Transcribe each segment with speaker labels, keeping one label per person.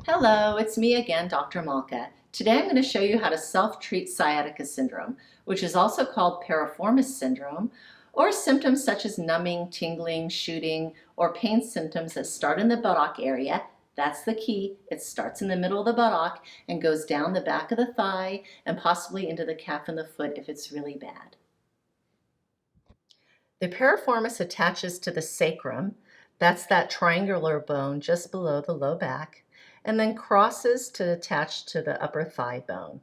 Speaker 1: Hello, it's me again, Dr. Malka. Today I'm going to show you how to self-treat sciatica syndrome, which is also called piriformis syndrome, or symptoms such as numbing, tingling, shooting, or pain symptoms that start in the buttock area. That's the key. It starts in the middle of the buttock and goes down the back of the thigh and possibly into the calf and the foot if it's really bad. The piriformis attaches to the sacrum. That's that triangular bone just below the low back, and then crosses to attach to the upper thigh bone.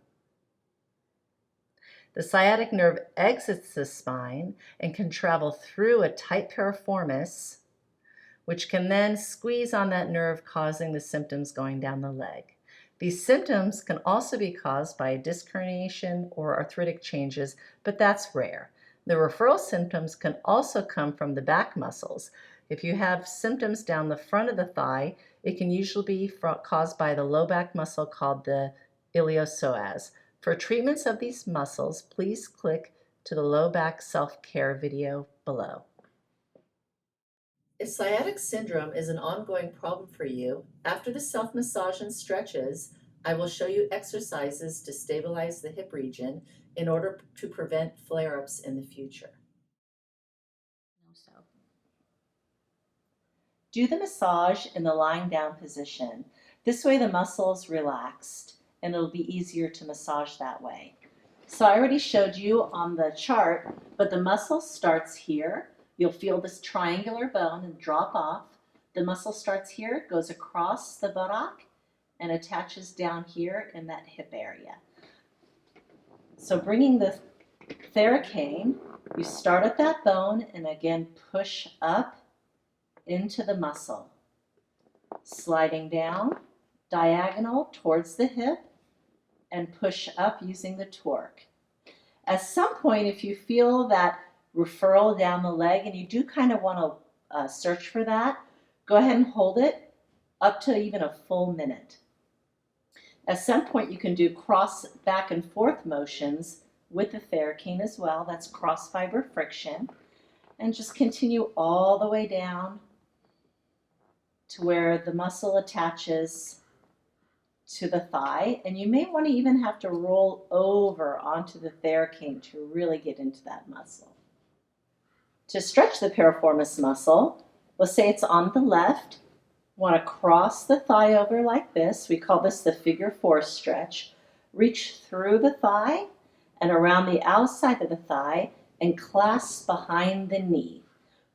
Speaker 1: The sciatic nerve exits the spine and can travel through a tight piriformis, which can then squeeze on that nerve, causing the symptoms going down the leg. These symptoms can also be caused by disc herniation or arthritic changes, but that's rare. The referral symptoms can also come from the back muscles. If you have symptoms down the front of the thigh, it can usually be caused by the low back muscle called the iliopsoas. For treatments of these muscles, please click to the low back self-care video below. If sciatic syndrome is an ongoing problem for you, after the self-massage and stretches, I will show you exercises to stabilize the hip region in order to prevent flare-ups in the future. Do the massage in the lying down position. This way the muscle is relaxed and it'll be easier to massage that way. So I already showed you on the chart, but the muscle starts here. You'll feel this triangular bone and drop off. The muscle starts here, goes across the buttock, and attaches down here in that hip area. So bringing the Theracane, you start at that bone and again push up into the muscle, sliding down, diagonal towards the hip, and push up using the torque. At some point, if you feel that referral down the leg, and you do kind of want to search for that, go ahead and hold it up to even a full minute. At some point, you can do cross back and forth motions with the Theracane as well. That's cross fiber friction. And just continue all the way down to where the muscle attaches to the thigh. And you may want to even have to roll over onto the Theracane to really get into that muscle. To stretch the piriformis muscle, let's say it's on the left. Want to cross the thigh over like this. We call this the figure 4 stretch. Reach through the thigh and around the outside of the thigh and clasp behind the knee,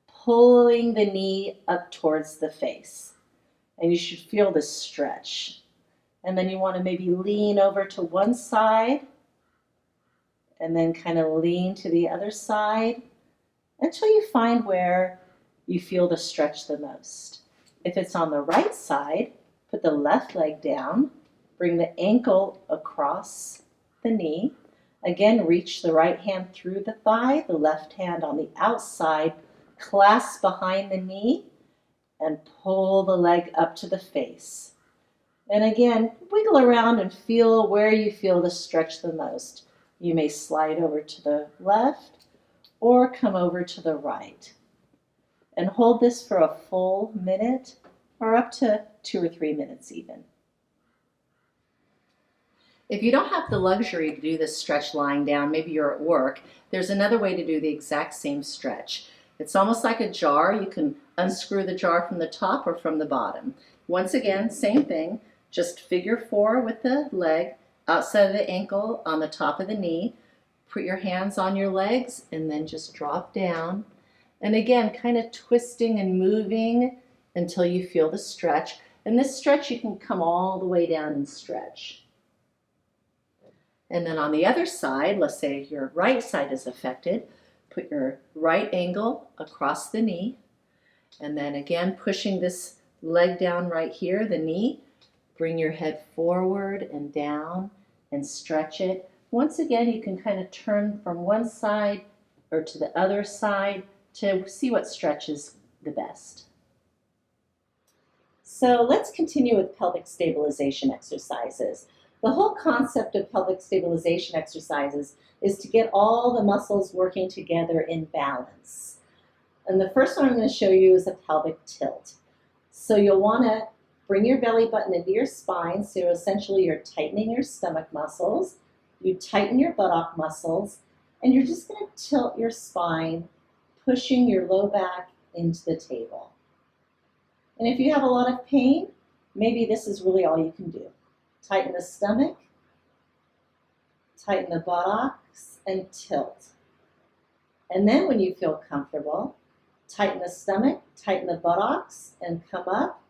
Speaker 1: pulling the knee up towards the face. And you should feel this stretch. And then you want to maybe lean over to one side and then kind of lean to the other side until you find where you feel the stretch the most. If it's on the right side, put the left leg down, bring the ankle across the knee. Again, reach the right hand through the thigh, the left hand on the outside, clasp behind the knee, and pull the leg up to the face. And again, wiggle around and feel where you feel the stretch the most. You may slide over to the left or come over to the right. And hold this for a full minute or up to 2 or 3 minutes even. If you don't have the luxury to do this stretch lying down, maybe you're at work, there's another way to do the exact same stretch. It's almost like a jar. You can unscrew the jar from the top or from the bottom. Once again, same thing, just figure 4 with the leg, outside of the ankle, on the top of the knee. Put your hands on your legs and then just drop down. And again, kind of twisting and moving until you feel the stretch. And this stretch, you can come all the way down and stretch. And then on the other side, let's say your right side is affected, put your right ankle across the knee. And then again, pushing this leg down right here, the knee. Bring your head forward and down and stretch it. Once again, you can kind of turn from one side or to the other side to see what stretches the best. So let's continue with pelvic stabilization exercises. The whole concept of pelvic stabilization exercises is to get all the muscles working together in balance. And the first one I'm going to show you is a pelvic tilt. So you'll want to bring your belly button into your spine, so essentially you're tightening your stomach muscles, you tighten your buttock muscles, and you're just going to tilt your spine, pushing your low back into the table. And if you have a lot of pain, maybe this is really all you can do. Tighten the stomach, tighten the buttocks, and tilt. And then when you feel comfortable, tighten the stomach, tighten the buttocks, and come up.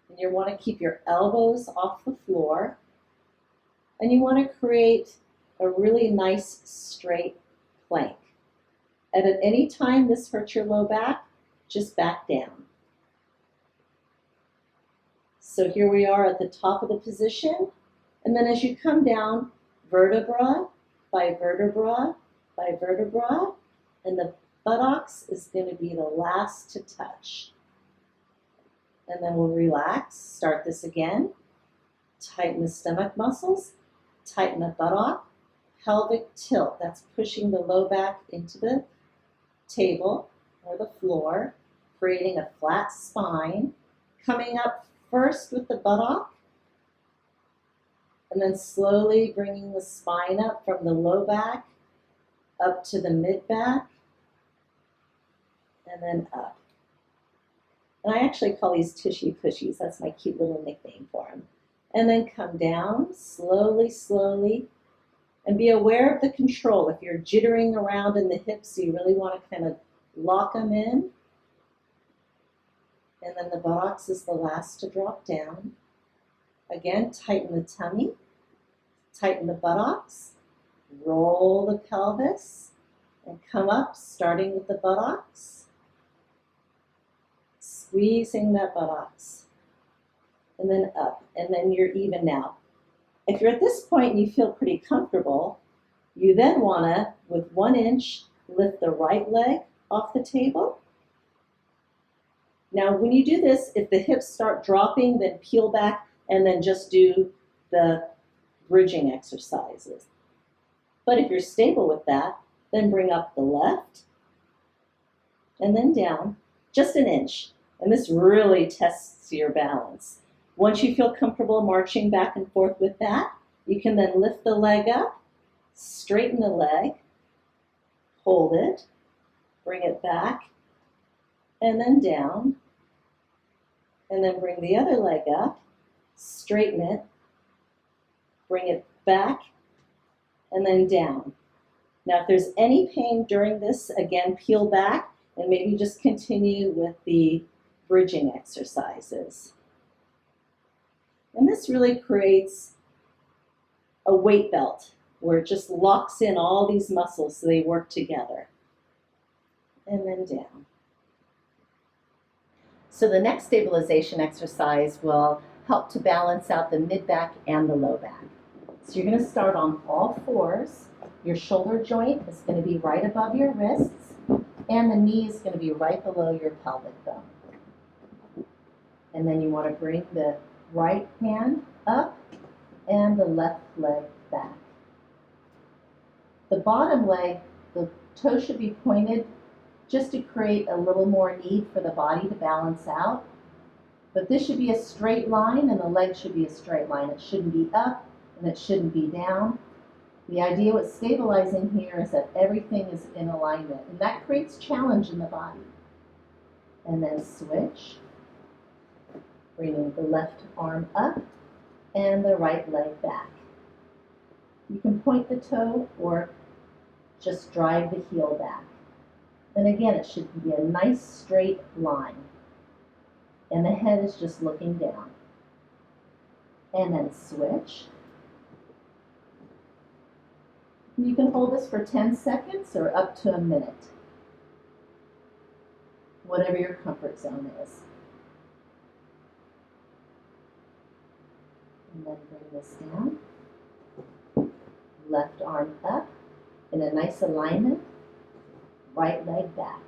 Speaker 1: And you want to keep your elbows off the floor. And you want to create a really nice straight plank. And at any time this hurts your low back, just back down. So here we are at the top of the position. And then as you come down, vertebra by vertebra by vertebra, and the buttocks is going to be the last to touch. And then we'll relax, start this again. Tighten the stomach muscles, tighten the buttock, pelvic tilt, that's pushing the low back into the table or the floor, creating a flat spine, coming up first with the buttock, and then slowly bringing the spine up from the low back up to the mid back, and then up. And I actually call these tushy pushies. That's my cute little nickname for them. And then come down slowly, slowly, and be aware of the control. If you're jittering around in the hips, you really want to kind of lock them in. And then the buttocks is the last to drop down. Again, tighten the tummy, tighten the buttocks, roll the pelvis, and come up, starting with the buttocks, squeezing that buttocks, and then up, and then you're even now. If you're at this point and you feel pretty comfortable, you then want to, with 1 inch, lift the right leg off the table. Now, when you do this, if the hips start dropping, then peel back and then just do the bridging exercises. But if you're stable with that, then bring up the left and then down just 1 inch. And this really tests your balance. Once you feel comfortable marching back and forth with that, you can then lift the leg up, straighten the leg, hold it, bring it back, and then down, and then bring the other leg up, straighten it, bring it back, and then down. Now, if there's any pain during this, again, peel back and maybe just continue with the bridging exercises. And this really creates a weight belt where it just locks in all these muscles so they work together. And then down. So the next stabilization exercise will help to balance out the mid-back and the low back. So you're going to start on all fours. Your shoulder joint is going to be right above your wrists, and the knee is going to be right below your pelvic bone. And then you want to bring the right hand up and the left leg back. The bottom leg, the toe should be pointed just to create a little more need for the body to balance out. But this should be a straight line, and the leg should be a straight line. It shouldn't be up and it shouldn't be down. The idea with stabilizing here is that everything is in alignment, and that creates challenge in the body. And then switch, bringing the left arm up and the right leg back. You can point the toe or just drive the heel back. And again, it should be a nice straight line. And the head is just looking down. And then switch. You can hold this for 10 seconds or up to a minute, whatever your comfort zone is. And then bring this down. Left arm up in a nice alignment. Right leg back.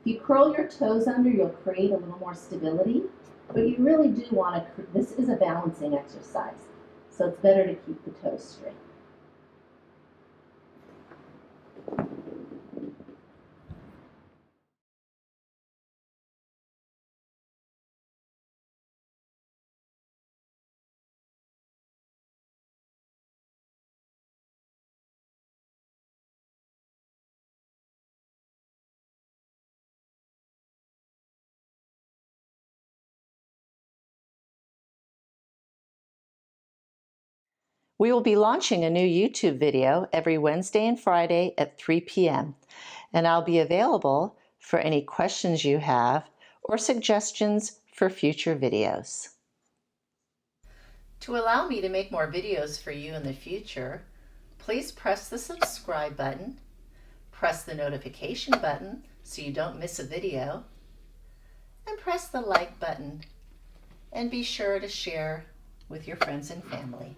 Speaker 1: If you curl your toes under, you'll create a little more stability, but you really do want to, this is a balancing exercise, so it's better to keep the toes straight.
Speaker 2: We will be launching a new YouTube video every Wednesday and Friday at 3 p.m. and I'll be available for any questions you have or suggestions for future videos. To allow me to make more videos for you in the future, please press the subscribe button, press the notification button so you don't miss a video, and press the like button, and be sure to share with your friends and family.